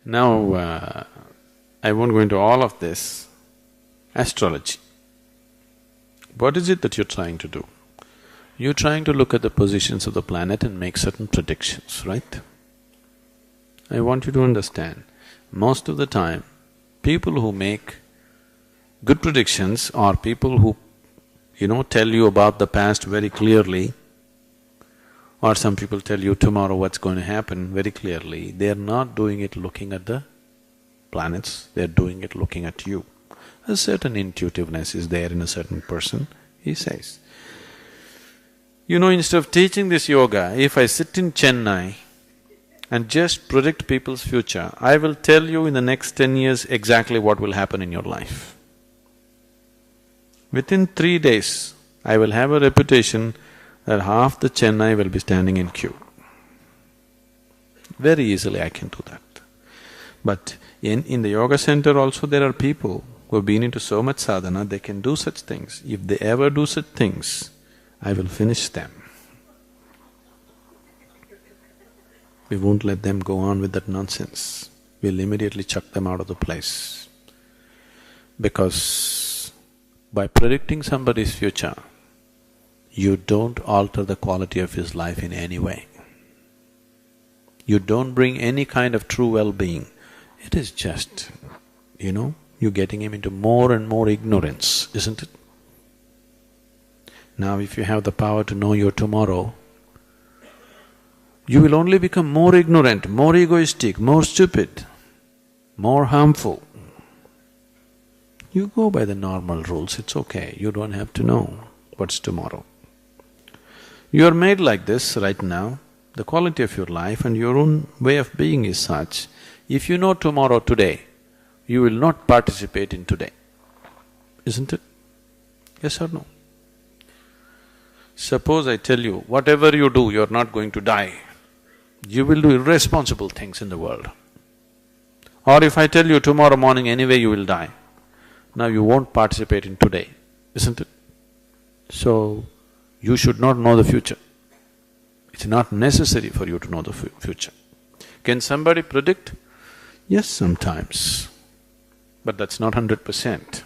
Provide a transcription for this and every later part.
Now, I won't go into all of this. Astrology. What is it that you're trying to do? You're trying to look at the positions of the planet and make certain predictions, right? I want you to understand, most of the time, people who make good predictions are people who, tell you about the past very clearly, or some people tell you tomorrow what's going to happen very clearly. They're not doing it looking at the planets, they're doing it looking at you. A certain intuitiveness is there in a certain person, he says. Instead of teaching this yoga, if I sit in Chennai and just predict people's future, I will tell you in the next 10 years exactly what will happen in your life. Within 3 days, I will have a reputation that half the Chennai will be standing in queue. Very easily I can do that. But in the yoga center also there are people who have been into so much sadhana, they can do such things. If they ever do such things, I will finish them. We won't let them go on with that nonsense. We'll immediately chuck them out of the place. Because by predicting somebody's future, you don't alter the quality of his life in any way. You don't bring any kind of true well-being. It is just, you're getting him into more and more ignorance, isn't it? Now if you have the power to know your tomorrow, you will only become more ignorant, more egoistic, more stupid, more harmful. You go by the normal rules, it's okay, you don't have to know what's tomorrow. You are made like this right now, the quality of your life and your own way of being is such, if you know tomorrow today, you will not participate in today, isn't it? Yes or no? Suppose I tell you, whatever you do, you're not going to die, you will do irresponsible things in the world. Or if I tell you tomorrow morning anyway you will die, now you won't participate in today, isn't it? So, you should not know the future. It's not necessary for you to know the future. Can somebody predict? Yes, sometimes. But that's not 100%.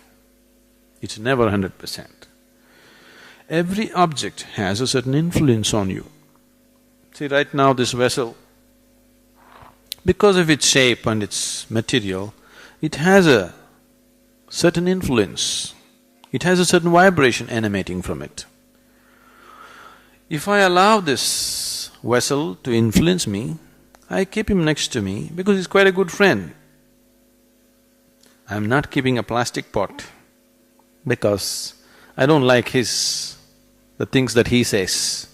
It's never 100%. Every object has a certain influence on you. See, right now this vessel, because of its shape and its material, it has a certain influence. It has a certain vibration emanating from it. If I allow this vessel to influence me, I keep him next to me because he's quite a good friend. I'm not keeping a plastic pot because I don't like the things that he says.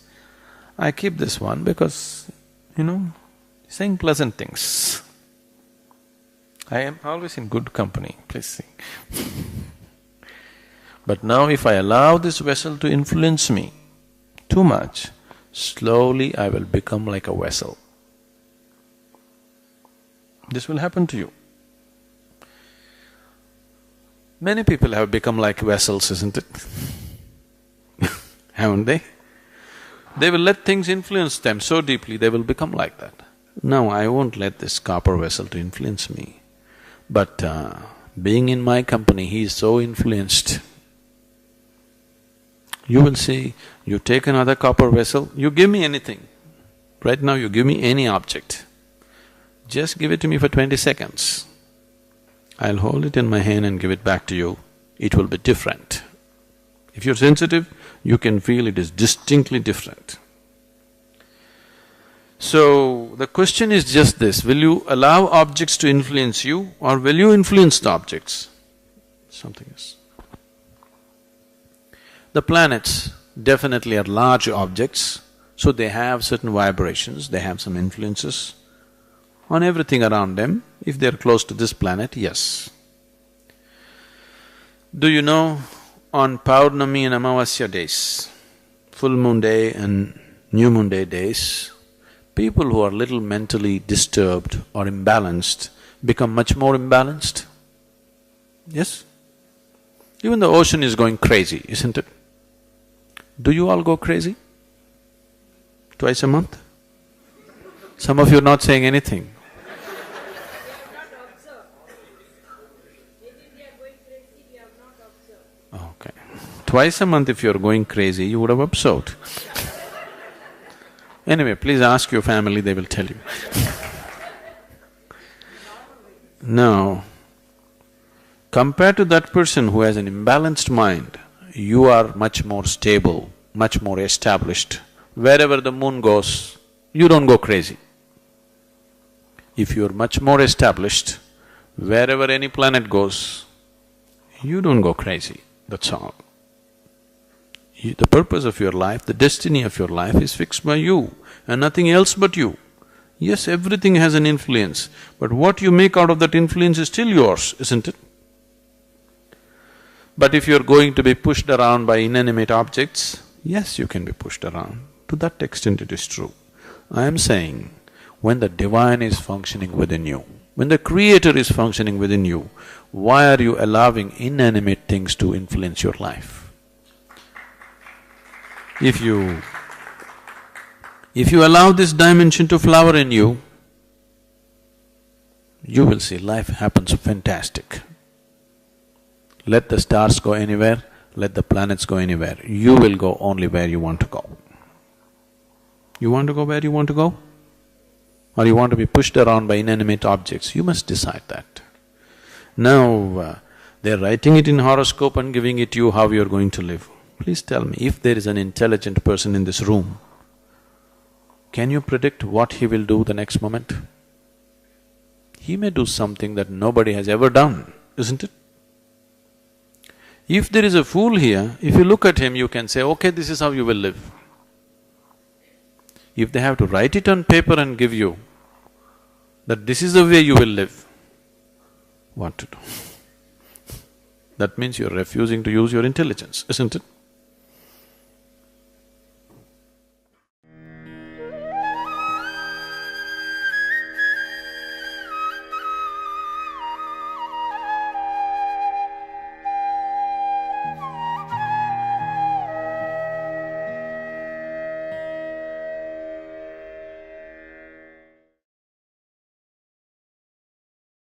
I keep this one because, he's saying pleasant things. I am always in good company, please see. But now if I allow this vessel to influence me too much, slowly I will become like a vessel. This will happen to you. Many people have become like vessels, isn't it? Haven't they? They will let things influence them so deeply, they will become like that. No, I won't let this copper vessel to influence me. But being in my company, he is so influenced. You will see, you take another copper vessel, you give me anything. Right now you give me any object. Just give it to me for 20 seconds. I'll hold it in my hand and give it back to you. It will be different. If you're sensitive, you can feel it is distinctly different. So, the question is just this, will you allow objects to influence you or will you influence the objects? Something else. The planets definitely are large objects, so they have certain vibrations, they have some influences on everything around them. If they're close to this planet, yes. Do you know, on Paurnami and Amavasya days, full moon day and new moon day days, people who are little mentally disturbed or imbalanced become much more imbalanced. Yes? Even the ocean is going crazy, isn't it? Do you all go crazy? Twice a month? Some of you are not saying anything. Twice a month if you're going crazy, you would have absorbed. Anyway, please ask your family, they will tell you. Now, compared to that person who has an imbalanced mind, you are much more stable, much more established. Wherever the moon goes, you don't go crazy. If you're much more established, wherever any planet goes, you don't go crazy, that's all. The purpose of your life, the destiny of your life is fixed by you and nothing else but you. Yes, everything has an influence, but what you make out of that influence is still yours, isn't it? But if you're going to be pushed around by inanimate objects, yes, you can be pushed around. To that extent it is true. I am saying, when the divine is functioning within you, when the creator is functioning within you, why are you allowing inanimate things to influence your life? If you allow this dimension to flower in you, you will see life happens fantastic. Let the stars go anywhere, let the planets go anywhere, you will go only where you want to go. You want to go where you want to go? Or you want to be pushed around by inanimate objects? You must decide that. Now, they're writing it in horoscope and giving it you how you're going to live. Please tell me, if there is an intelligent person in this room, can you predict what he will do the next moment? He may do something that nobody has ever done, isn't it? If there is a fool here, if you look at him, you can say, okay, this is how you will live. If they have to write it on paper and give you that this is the way you will live, what to do? That means you're refusing to use your intelligence, isn't it?